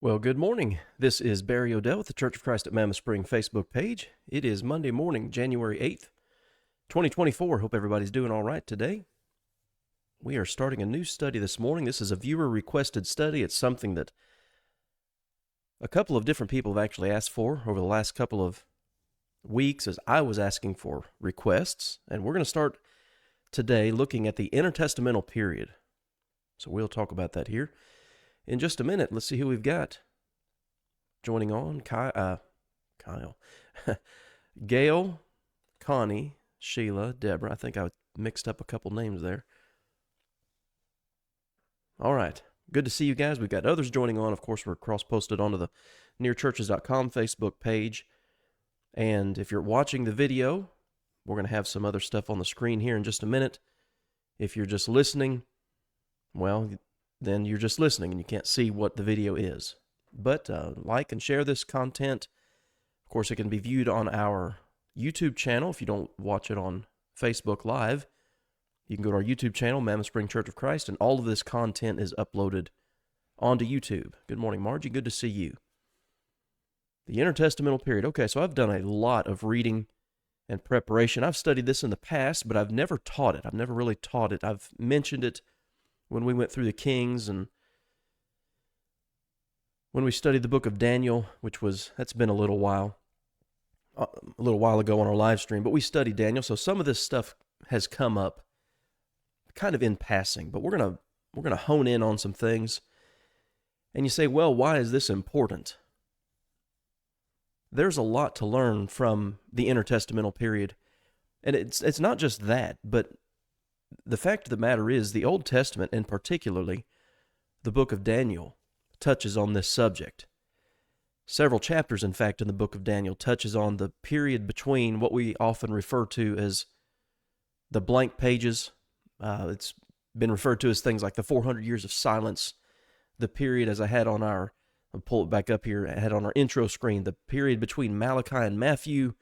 Well, good morning. This is Barry Odell with the Church of Christ at Mammoth Spring Facebook page. It is Monday morning, January 8th, 2024. Hope everybody's doing all right today. We are starting a new study this morning. This is a viewer-requested study. It's something that a couple of different people have actually asked for over the last couple of weeks as I was asking for requests. And we're going to start today looking at the intertestamental period. So we'll talk about that here in just a minute. Let's see who we've got joining on. Kyle, Gail, Connie, Sheila, Deborah. I think I mixed up a couple names there. All right. Good to see you guys. We've got others joining on. Of course, we're cross-posted onto the nearchurches.com Facebook page. And if you're watching the video, we're going to have some other stuff on the screen here in just a minute. If you're just listening, well, then you're just listening and you can't see what the video is. But like and share this content. Of course, it can be viewed on our YouTube channel if you don't watch it on Facebook Live. You can go to our YouTube channel, Mammoth Spring Church of Christ, and all of this content is uploaded onto YouTube. Good morning, Margie. Good to see you. The intertestamental period. Okay, so I've done a lot of reading and preparation. I've studied this in the past, but I've never taught it. I've never really taught it. I've mentioned it when we went through the Kings and when we studied the book of Daniel, that's been a little while ago on our live stream, but we studied Daniel, so some of this stuff has come up kind of in passing, but we're going to hone in on some things. And you say, well, why is this important? There's a lot to learn from the intertestamental period, and it's not just that, but the fact of the matter is the Old Testament, and particularly the book of Daniel, touches on this subject. Several chapters, in fact, in the book of Daniel touches on the period between what we often refer to as the blank pages. It's been referred to as things like the 400 years of silence, the period, as I had on I'll pull it back up here, I had on our intro screen, the period between Malachi and Matthew.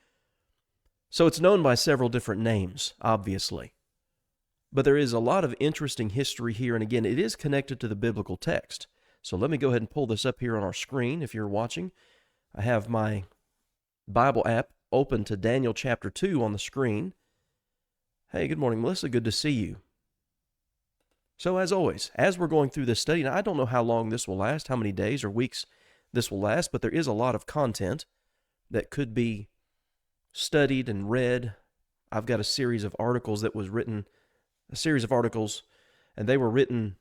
So it's known by several different names, obviously. But there is a lot of interesting history here, and again, it is connected to the biblical text. So let me go ahead and pull this up here on our screen if you're watching. I have my Bible app open to Daniel chapter 2 on the screen. Hey, good morning, Melissa. Good to see you. So as always, as we're going through this study, now I don't know how long this will last, how many days or weeks this will last, but there is a lot of content that could be studied and read. I've got a series of articles, and they were written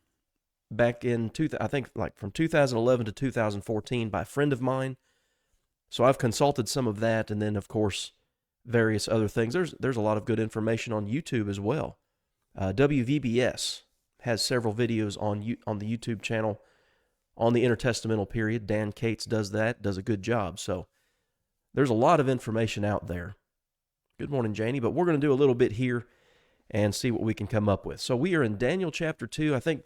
back in, I think, like from 2011 to 2014 by a friend of mine. So I've consulted some of that, and then, of course, various other things. There's a lot of good information on YouTube as well. WVBS has several videos on the YouTube channel on the intertestamental period. Dan Cates does a good job. So there's a lot of information out there. Good morning, Janie. But we're going to do a little bit here and see what we can come up with. So we are in Daniel chapter 2. I think,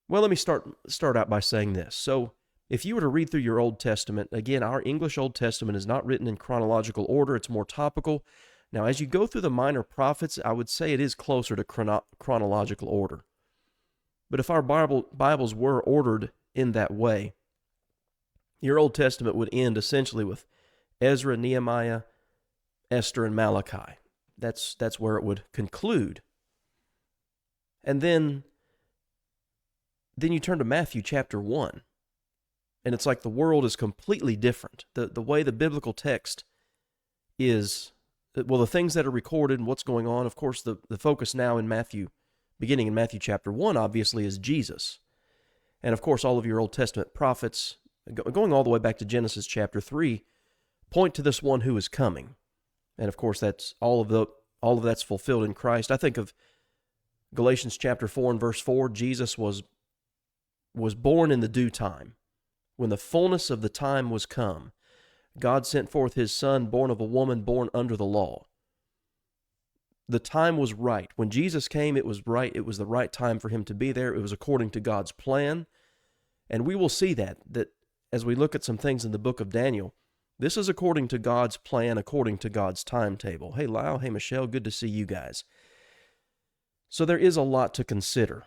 well, let me start out by saying this. So if you were to read through your Old Testament, again, our English Old Testament is not written in chronological order. It's more topical. Now, as you go through the minor prophets, I would say it is closer to chronological order. But if our Bibles were ordered in that way, your Old Testament would end essentially with Ezra, Nehemiah, Esther, and Malachi. That's where it would conclude. And then you turn to Matthew chapter 1, and it's like the world is completely different. The way the biblical text is, well, the things that are recorded and what's going on, of course, the focus now in Matthew, beginning in Matthew chapter 1, obviously, is Jesus. And, of course, all of your Old Testament prophets, going all the way back to Genesis chapter 3, point to this one who is coming. And, of course, that's all of that's fulfilled in Christ. I think of Galatians chapter 4 and verse 4, Jesus was born in the due time. When the fullness of the time was come, God sent forth his Son, born of a woman, born under the law. The time was right. When Jesus came, it was right. It was the right time for him to be there. It was according to God's plan. And we will see that as we look at some things in the book of Daniel, this is according to God's plan, according to God's timetable. Hey, Lyle. Hey, Michelle. Good to see you guys. So there is a lot to consider.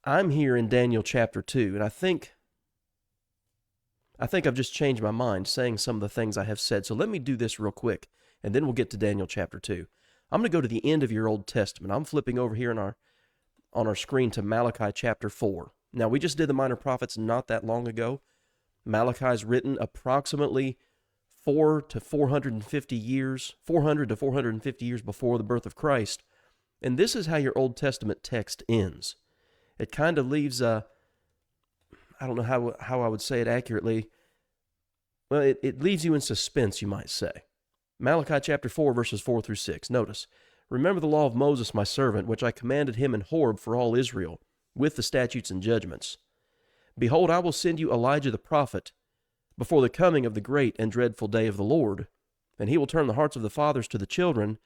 I'm here in Daniel chapter 2, and I think I've just changed my mind saying some of the things I have said. So let me do this real quick, and then we'll get to Daniel chapter 2. I'm going to go to the end of your Old Testament. I'm flipping over here on our screen to Malachi chapter 4. Now, we just did the Minor Prophets not that long ago. Malachi is written approximately 400 to 450 years before the birth of Christ. And this is how your Old Testament text ends. It kind of leaves I don't know how I would say it accurately. Well, it leaves you in suspense, you might say. Malachi chapter 4, verses 4 through 6. Notice, remember the law of Moses, my servant, which I commanded him in Horeb for all Israel, with the statutes and judgments. Behold, I will send you Elijah the prophet before the coming of the great and dreadful day of the Lord. And he will turn the hearts of the fathers to the children,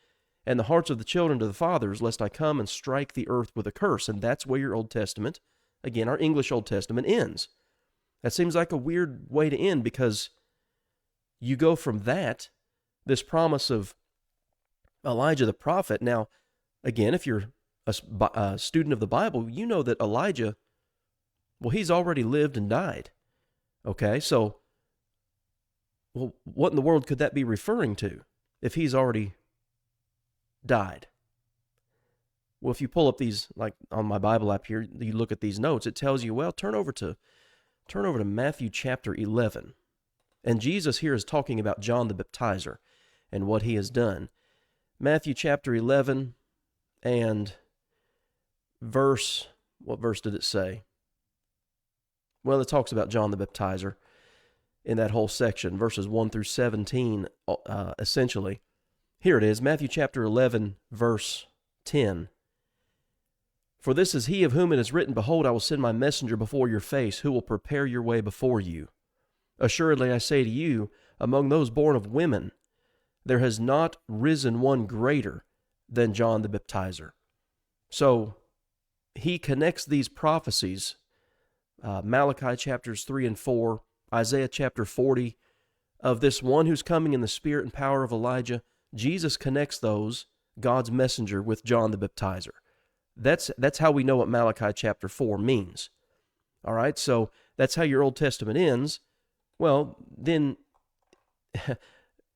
and the hearts of the children to the fathers, lest I come and strike the earth with a curse. And that's where your Old Testament, again, our English Old Testament, ends. That seems like a weird way to end, because you go from that, this promise of Elijah the prophet. Now, again, if you're a student of the Bible, you know that Elijah, well, he's already lived and died. Okay, so, well, what in the world could that be referring to if he's already died? Well, if you pull up these, like on my Bible app here, you look at these notes, it tells you, well, turn over to Matthew chapter 11. And Jesus here is talking about John the Baptizer and what he has done. Matthew chapter 11 and what verse did it say? Well, it talks about John the Baptizer in that whole section, verses 1 through 17, essentially. Here it is, Matthew chapter 11, verse 10. For this is he of whom it is written, Behold, I will send my messenger before your face, who will prepare your way before you. Assuredly I say to you, among those born of women, there has not risen one greater than John the Baptizer. So he connects these prophecies, Malachi chapters 3 and 4, Isaiah chapter 40, of this one who's coming in the spirit and power of Elijah. Jesus connects those, God's messenger, with John the Baptizer. That's how we know what Malachi chapter 4 means. All right, so that's how your Old Testament ends. Well, then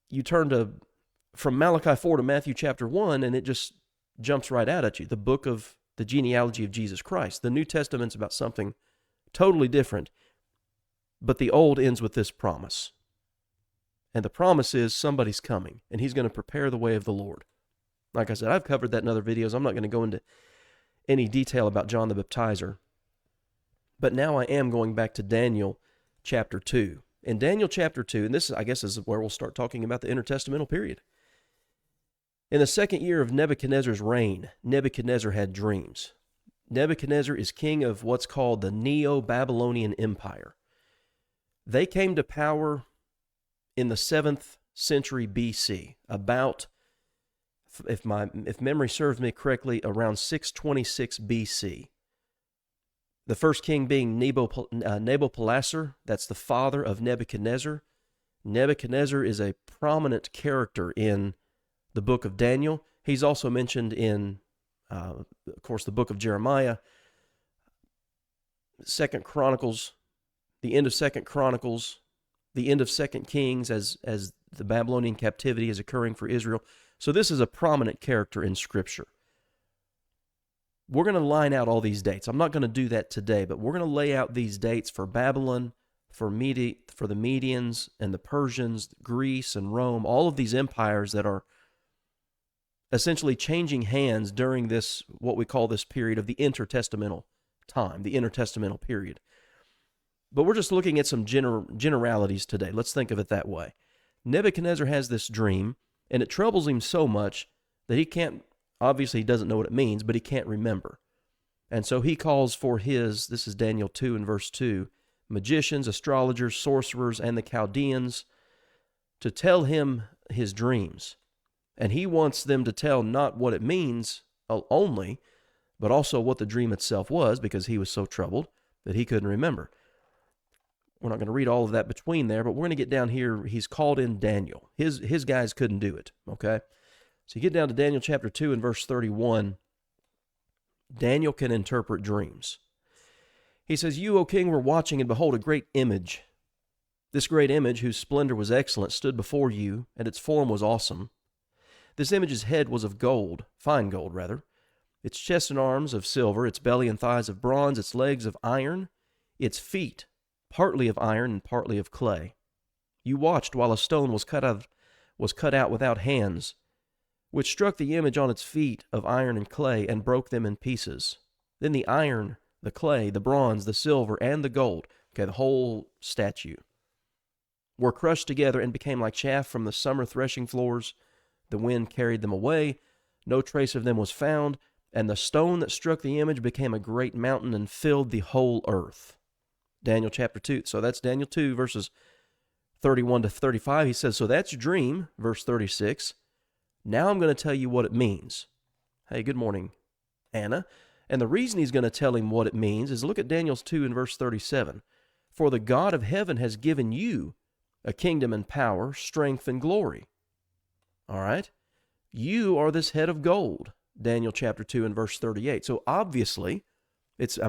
you turn from Malachi 4 to Matthew chapter 1, and it just jumps right out at you. The book of the genealogy of Jesus Christ. The New Testament's about something totally different, but the Old ends with this promise. And the promise is somebody's coming, and he's going to prepare the way of the Lord. Like I said, I've covered that in other videos. I'm not going to go into any detail about John the Baptizer. But now I am going back to Daniel chapter 2. In Daniel chapter 2, and this, I guess, is where we'll start talking about the intertestamental period. In the second year of Nebuchadnezzar's reign, Nebuchadnezzar had dreams. Nebuchadnezzar is king of what's called the Neo-Babylonian Empire. They came to power in the 7th century BC, about, if memory serves me correctly, around 626 BC. The first king being Nabopolassar, that's the father of Nebuchadnezzar. Nebuchadnezzar is a prominent character in the book of Daniel. He's also mentioned in, of course, the book of Jeremiah, 2nd Chronicles, the end of 2nd Chronicles, the end of 2nd Kings as the Babylonian captivity is occurring for Israel. So this is a prominent character in Scripture. We're going to line out all these dates. I'm not going to do that today, but we're going to lay out these dates for Babylon, for the Medians and the Persians, Greece and Rome, all of these empires that are essentially changing hands during this, what we call this period of the intertestamental time, the intertestamental period. But we're just looking at some generalities today. Let's think of it that way. Nebuchadnezzar has this dream, and it troubles him so much that he can't, obviously he doesn't know what it means, but he can't remember. And so he calls for this is Daniel 2 and verse 2, magicians, astrologers, sorcerers, and the Chaldeans to tell him his dreams. And he wants them to tell not what it means only, but also what the dream itself was, because he was so troubled that he couldn't remember. We're not going to read all of that between there, but we're going to get down here. He's called in Daniel. His guys couldn't do it, okay? So you get down to Daniel chapter 2 and verse 31. Daniel can interpret dreams. He says, "You, O king, were watching, and behold, a great image. This great image, whose splendor was excellent, stood before you, and its form was awesome. This image's head was of gold, fine gold rather, its chest and arms of silver, its belly and thighs of bronze, its legs of iron, its feet partly of iron and partly of clay. You watched while a stone was cut out without hands, which struck the image on its feet of iron and clay and broke them in pieces. Then the iron, the clay, the bronze, the silver, and the gold," okay, the whole statue, "were crushed together and became like chaff from the summer threshing floors. The wind carried them away. No trace of them was found. And the stone that struck the image became a great mountain and filled the whole earth." Daniel chapter 2. So that's Daniel 2, verses 31 to 35. He says, so that's your dream, verse 36. Now I'm going to tell you what it means. Hey, good morning, Anna. And the reason he's going to tell him what it means is look at Daniel 2 in verse 37. "For the God of heaven has given you a kingdom and power, strength and glory." All right? You are this head of gold. Daniel chapter 2 and verse 38. So obviously, it's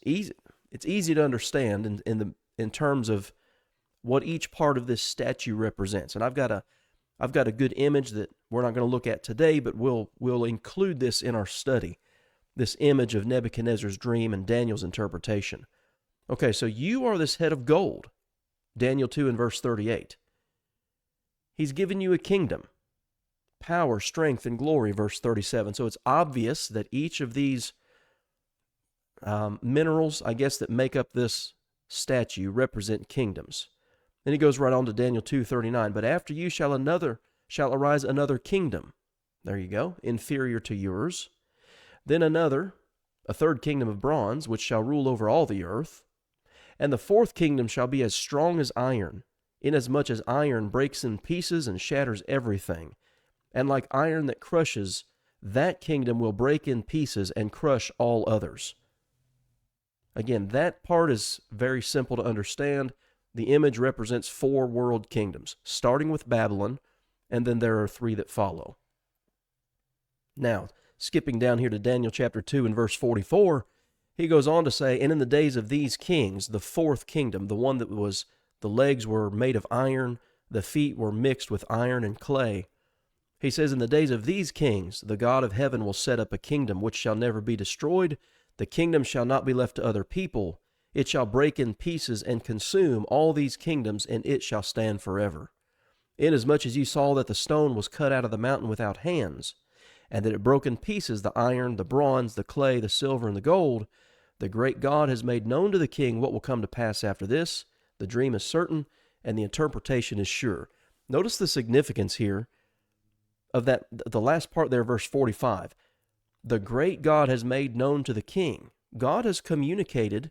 easy to understand in terms of what each part of this statue represents. And I've got a good image that we're not going to look at today, but we'll include this in our study. This image of Nebuchadnezzar's dream and Daniel's interpretation. Okay, so you are this head of gold. Daniel 2 and verse 38. He's given you a kingdom, power, strength, and glory, verse 37. So it's obvious that each of these minerals, I guess, that make up this statue represent kingdoms. Then he goes right on to Daniel 2:39. "But after you shall arise another kingdom." There you go, inferior to yours. "Then a third kingdom of bronze, which shall rule over all the earth. And the fourth kingdom shall be as strong as iron, inasmuch as iron breaks in pieces and shatters everything. And like iron that crushes, that kingdom will break in pieces and crush all others." Again, that part is very simple to understand. The image represents 4 world kingdoms, starting with Babylon, and then there are 3 that follow. Now, skipping down here to Daniel chapter 2 and verse 44, he goes on to say, "And in the days of these kings, the fourth kingdom, the one that was, the legs were made of iron, the feet were mixed with iron and clay. He says, in the days of these kings, the God of heaven will set up a kingdom which shall never be destroyed. The kingdom shall not be left to other people. It shall break in pieces and consume all these kingdoms, and it shall stand forever. Inasmuch as you saw that the stone was cut out of the mountain without hands, and that it broke in pieces the iron, the bronze, the clay, the silver, and the gold, the great God has made known to the king what will come to pass after this. The dream is certain, and the interpretation is sure." Notice the significance here of that, the last part there, verse 45. The great God has made known to the king. God has communicated,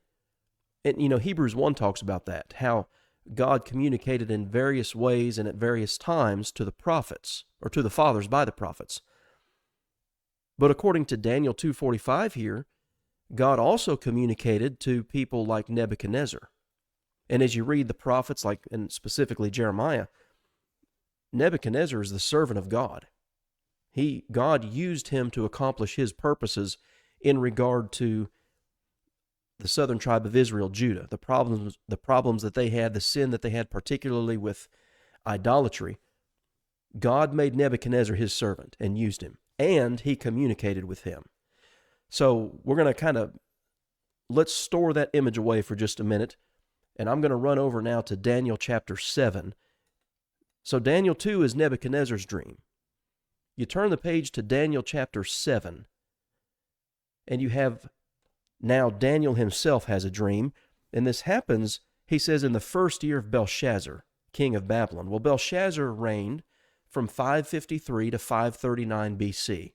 and Hebrews 1 talks about that, how God communicated in various ways and at various times to the prophets, or to the fathers by the prophets. But according to Daniel 2:45 here, God also communicated to people like Nebuchadnezzar. And as you read the prophets, and specifically Jeremiah, Nebuchadnezzar is the servant of God. God used him to accomplish his purposes in regard to the southern tribe of Israel, Judah, the problems that they had, the sin that they had, particularly with idolatry. God made Nebuchadnezzar his servant and used him, and he communicated with him. So we're going to let's store that image away for just a minute, and I'm going to run over now to Daniel chapter 7. So Daniel 2 is Nebuchadnezzar's dream. You turn the page to Daniel chapter 7, and you have now Daniel himself has a dream, and this happens, he says, in the first year of Belshazzar, king of Babylon. Well, Belshazzar reigned from 553 to 539 BC.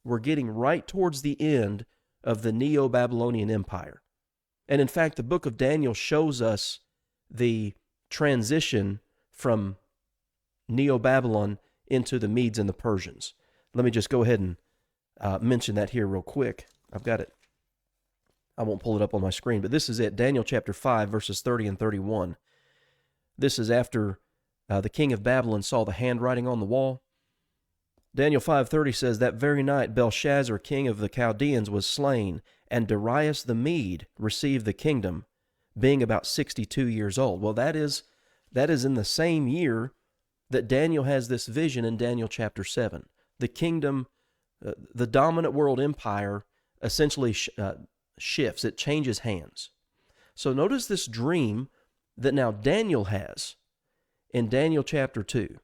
We're getting right towards the end of the Neo-Babylonian Empire. And in fact, the book of Daniel shows us the transition from Neo-Babylon into the Medes and the Persians. Let me just go ahead and mention that here real quick. I've got it. I won't pull it up on my screen, but this is it. Daniel chapter 5, verses 30 and 31. This is after the king of Babylon saw the handwriting on the wall. Daniel 5:30 says, "That very night Belshazzar, king of the Chaldeans, was slain, and Darius the Mede received the kingdom, being about 62 years old. Well, that is in the same year that Daniel has this vision in Daniel chapter 7. The kingdom, the dominant world empire, essentially shifts. It changes hands. So notice this dream that now Daniel has in Daniel chapter 2.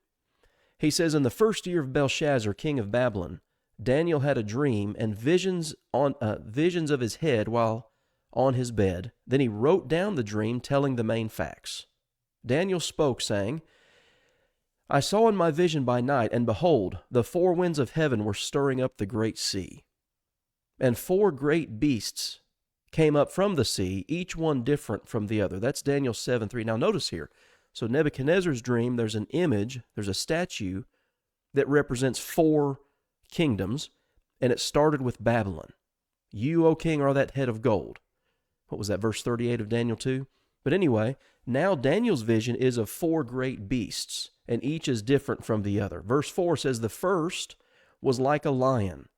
He says, in the first year of Belshazzar, king of Babylon, Daniel had a dream and visions of his head while on his bed. Then he wrote down the dream, telling the main facts. Daniel spoke, saying, I saw in my vision by night, and behold, the four winds of heaven were stirring up the great sea. And four great beasts came up from the sea, each one different from the other. That's Daniel 7:3. Now notice here, so Nebuchadnezzar's dream, there's an image, there's a statue that represents four kingdoms, and it started with Babylon. You, O king, are that head of gold. What was that, verse 38 of Daniel 2? But anyway, now Daniel's vision is of four great beasts, and each is different from the other. Verse 4 says, the first was like a lion,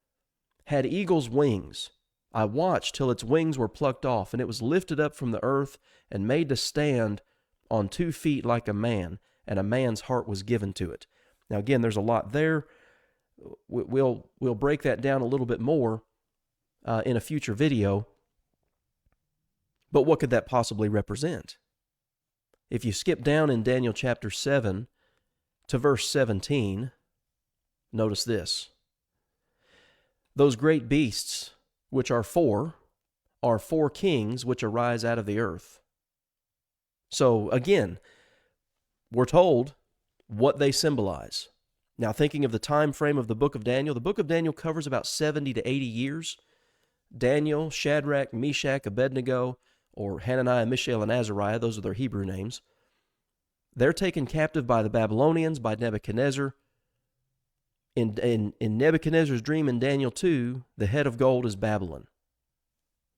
had eagle's wings. I watched till its wings were plucked off, and it was lifted up from the earth and made to stand on 2 feet like a man, and a man's heart was given to it. Now again, there's a lot there. We'll break that down a little bit more in a future video. But what could that possibly represent? If you skip down in Daniel chapter 7 to verse 17, notice this. Those great beasts, which are four kings which arise out of the earth. So again, we're told what they symbolize. Now, thinking of the time frame of the book of Daniel covers about 70 to 80 years. Daniel, Shadrach, Meshach, Abednego, or Hananiah, Mishael, and Azariah, those are their Hebrew names. They're taken captive by the Babylonians, by Nebuchadnezzar. In Nebuchadnezzar's dream in Daniel 2, the head of gold is Babylon.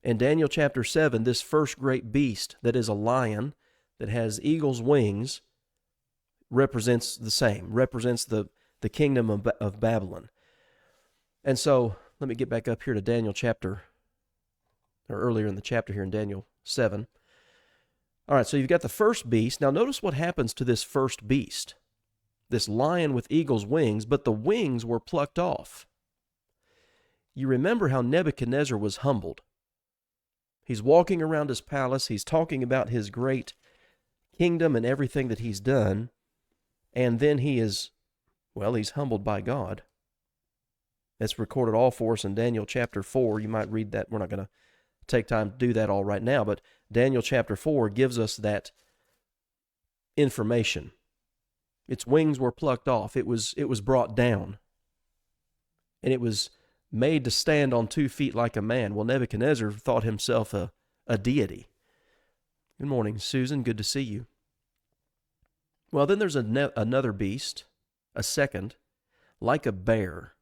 In Daniel chapter 7, this first great beast that is a lion, that has eagle's wings, represents the kingdom of Babylon. And so, let me get back up here to Daniel chapter, or earlier in the chapter here in Daniel 7. All right, so you've got the first beast. Now notice what happens to this first beast. This lion with eagle's wings, but the wings were plucked off. You remember how Nebuchadnezzar was humbled. He's walking around his palace. He's talking about his great kingdom and everything that he's done. And then he's humbled by God. It's recorded all for us in Daniel chapter 4. You might read that. We're not going to take time to do that all right now, but Daniel chapter 4 gives us that information. Its wings were plucked off. It was brought down. And it was made to stand on 2 feet like a man. Well, Nebuchadnezzar thought himself a deity. Good morning, Susan. Good to see you. Well, then there's another beast, a second, like a bear.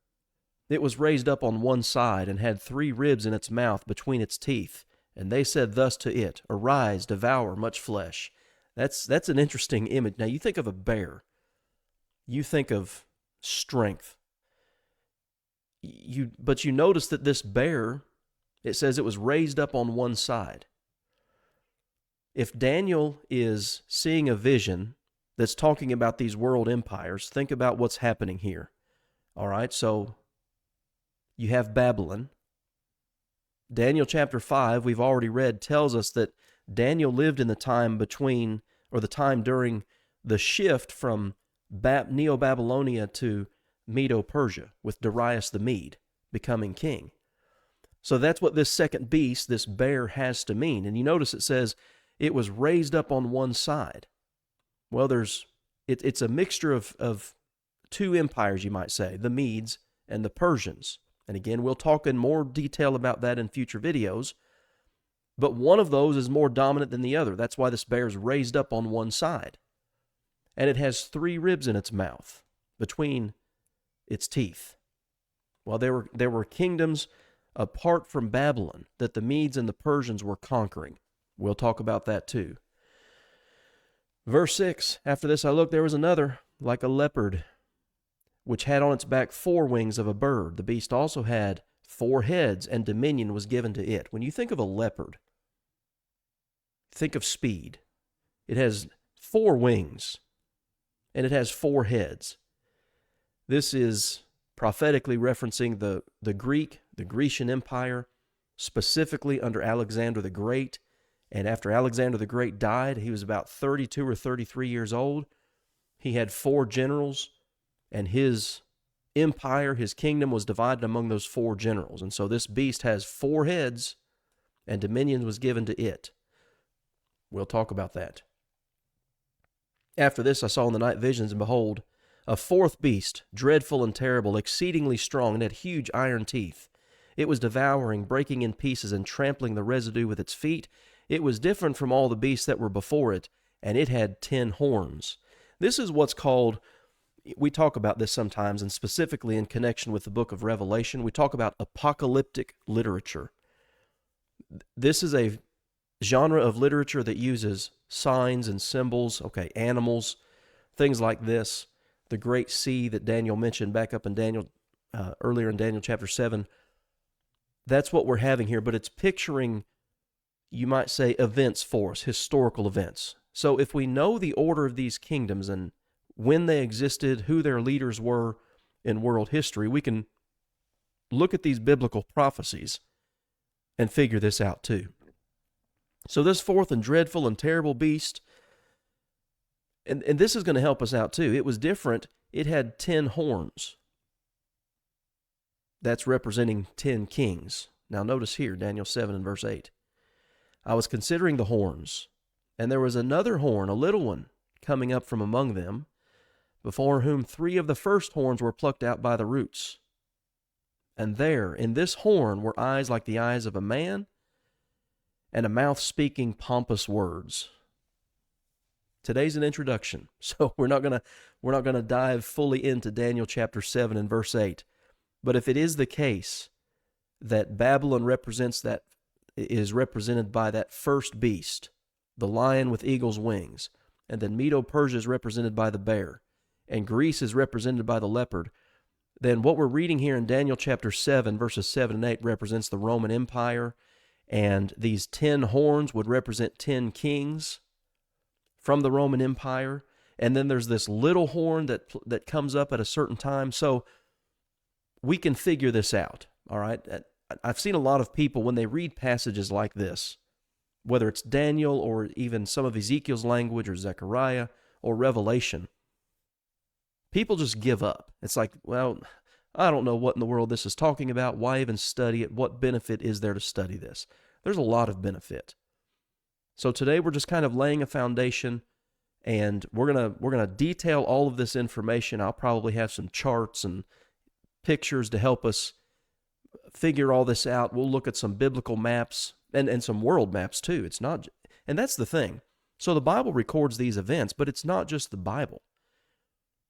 It was raised up on one side and had 3 ribs in its mouth between its teeth. And they said thus to it, arise, devour much flesh. That's an interesting image. Now, you think of a bear. You think of strength. But you notice that this bear, it says it was raised up on one side. If Daniel is seeing a vision that's talking about these world empires, think about what's happening here. All right, so you have Babylon. Daniel chapter 5, we've already read, tells us that Daniel lived in the time during the shift from Neo-Babylonia to Medo-Persia, with Darius the Mede becoming king. So that's what this second beast, this bear, has to mean. And you notice it says it was raised up on one side. Well, it's a mixture of 2 empires, you might say, the Medes and the Persians. And again, we'll talk in more detail about that in future videos. But one of those is more dominant than the other. That's why this bear is raised up on one side. And it has 3 ribs in its mouth between its teeth. Well, there were kingdoms apart from Babylon that the Medes and the Persians were conquering. We'll talk about that too. Verse 6, after this I looked, there was another, like a leopard, which had on its back 4 wings of a bird. The beast also had 4 heads, and dominion was given to it. When you think of a leopard, think of speed. It has 4 wings, and it has 4 heads. This is prophetically referencing the Grecian Empire, specifically under Alexander the Great. And after Alexander the Great died, he was about 32 or 33 years old. He had 4 generals, and his empire, his kingdom, was divided among those 4 generals. And so this beast has 4 heads, and dominion was given to it. We'll talk about that. After this, I saw in the night visions, and behold, a 4th beast, dreadful and terrible, exceedingly strong, and had huge iron teeth. It was devouring, breaking in pieces, and trampling the residue with its feet. It was different from all the beasts that were before it, and it had 10 horns. This is what's called, we talk about this sometimes, and specifically in connection with the book of Revelation, we talk about apocalyptic literature. This is a genre of literature that uses signs and symbols, animals, things like this. The great sea that Daniel mentioned back up in Daniel, earlier in Daniel chapter 7. That's what we're having here, but it's picturing, you might say, events for us, historical events. So if we know the order of these kingdoms and when they existed, who their leaders were in world history, we can look at these biblical prophecies and figure this out too. So this 4th and dreadful and terrible beast, and this is going to help us out too. It was different. It had 10 horns. That's representing 10 kings. Now notice here, Daniel 7 and verse 8. I was considering the horns, and there was another horn, a little one, coming up from among them, before whom 3 of the first horns were plucked out by the roots. And there, in this horn, were eyes like the eyes of a man, and a mouth speaking pompous words. Today's an introduction, so we're not gonna dive fully into Daniel chapter 7 and verse 8. But if it is the case that Babylon is represented by that first beast, the lion with eagle's wings, and then Medo-Persia is represented by the bear, and Greece is represented by the leopard, then what we're reading here in Daniel chapter 7, verses 7 and 8 represents the Roman Empire, and these 10 horns would represent 10 kings from the Roman Empire, and then there's this little horn that comes up at a certain time. So we can figure this out, all right? I've seen a lot of people, when they read passages like this, whether it's Daniel or even some of Ezekiel's language or Zechariah or Revelation, people just give up. It's like, well, I don't know what in the world this is talking about. Why even study it? What benefit is there to study this? There's a lot of benefit. So today we're just kind of laying a foundation, and we're gonna detail all of this information. I'll probably have some charts and pictures to help us figure all this out. We'll look at some biblical maps and some world maps too. It's not, and that's the thing. So the Bible records these events, but it's not just the Bible.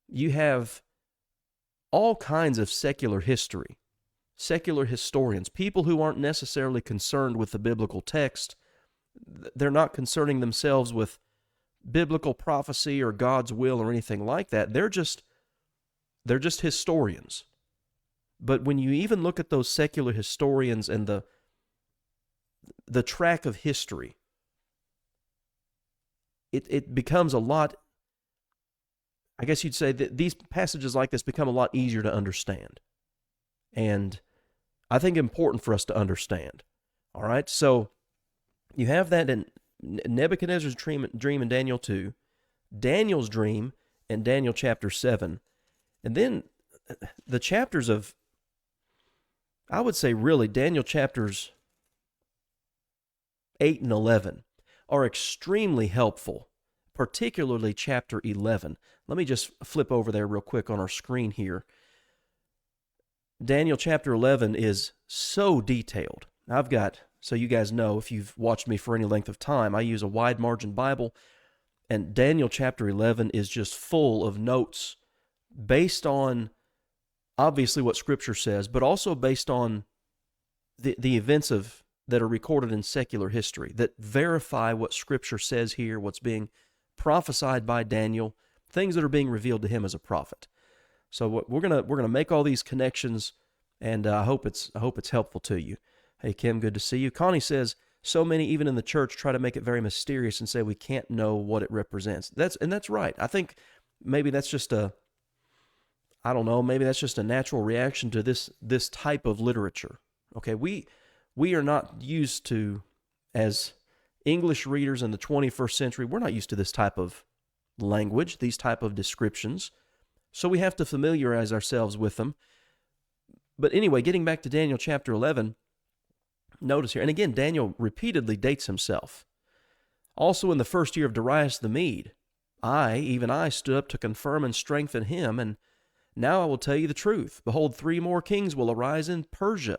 You have all kinds of secular history, secular historians, people who aren't necessarily concerned with the biblical text. They're not concerning themselves with biblical prophecy or God's will or anything like that. They're just historians. But when you even look at those secular historians and the track of history, it becomes a lot, I guess you'd say that these passages like this become a lot easier to understand. And I think important for us to understand. All right, so you have that in Nebuchadnezzar's dream in Daniel 2, Daniel's dream in Daniel chapter 7, and then the chapters of, I would say really, Daniel chapters 8 and 11 are extremely helpful, particularly chapter 11. Let me just flip over there real quick on our screen here. Daniel chapter 11 is so detailed. I've got, so you guys know, if you've watched me for any length of time, I use a wide margin Bible, and Daniel chapter 11 is just full of notes based on obviously what Scripture says, but also based on the events that are recorded in secular history that verify what Scripture says here, what's being prophesied by Daniel, things that are being revealed to him as a prophet. So we're gonna make all these connections And I hope it's helpful to you. Hey, Kim, good to see you. Connie says, so many, even in the church, try to make it very mysterious and say we can't know what it represents. That's right. I think maybe that's just I don't know, maybe that's just a natural reaction to this type of literature. Okay, we are not used to, as English readers in the 21st century, we're not used to this type of language, these type of descriptions. So we have to familiarize ourselves with them. But anyway, getting back to Daniel chapter 11, notice here, and again, Daniel repeatedly dates himself. Also in the first year of Darius the Mede, even I, stood up to confirm and strengthen him, and now I will tell you the truth. Behold, 3 more kings will arise in Persia,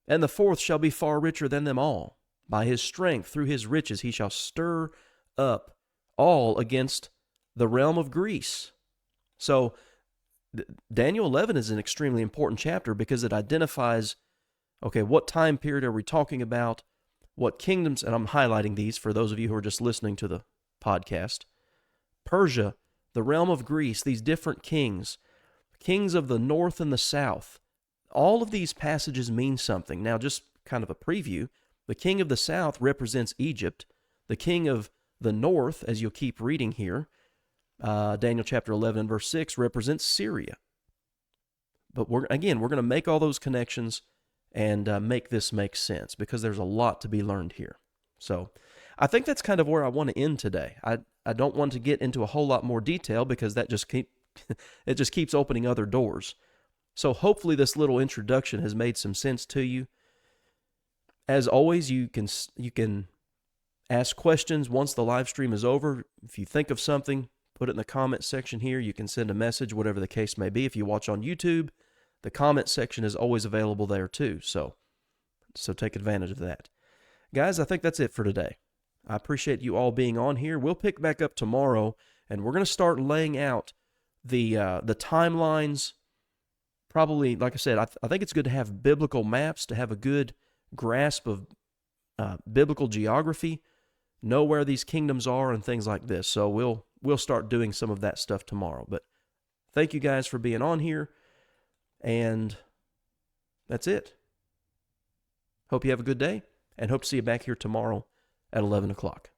and the 4th shall be far richer than them all. By his strength, through his riches, he shall stir up all against the realm of Greece. So Daniel 11 is an extremely important chapter because it identifies, okay, what time period are we talking about, what kingdoms, and I'm highlighting these for those of you who are just listening to the podcast. Persia, the realm of Greece, these different kings of the north and the south. All of these passages mean something. Now, just kind of a preview, the king of the south represents Egypt. The king of the north, as you'll keep reading here, Daniel chapter 11, verse 6, represents Syria. But we're going to make all those connections and make this make sense because there's a lot to be learned here. So I think that's kind of where I want to end today. I don't want to get into a whole lot more detail because that it just keeps opening other doors. So hopefully this little introduction has made some sense to you. As always, you can ask questions once the live stream is over. If you think of something, put it in the comment section here. You can send a message, whatever the case may be. If you watch on YouTube, the comment section is always available there too. So take advantage of that. Guys, I think that's it for today. I appreciate you all being on here. We'll pick back up tomorrow, and we're going to start laying out the timelines. Probably, like I said, I think it's good to have biblical maps, to have a good grasp of biblical geography, know where these kingdoms are and things like this. So we'll start doing some of that stuff tomorrow. But thank you guys for being on here, and that's it. Hope you have a good day, and hope to see you back here tomorrow at 11 o'clock.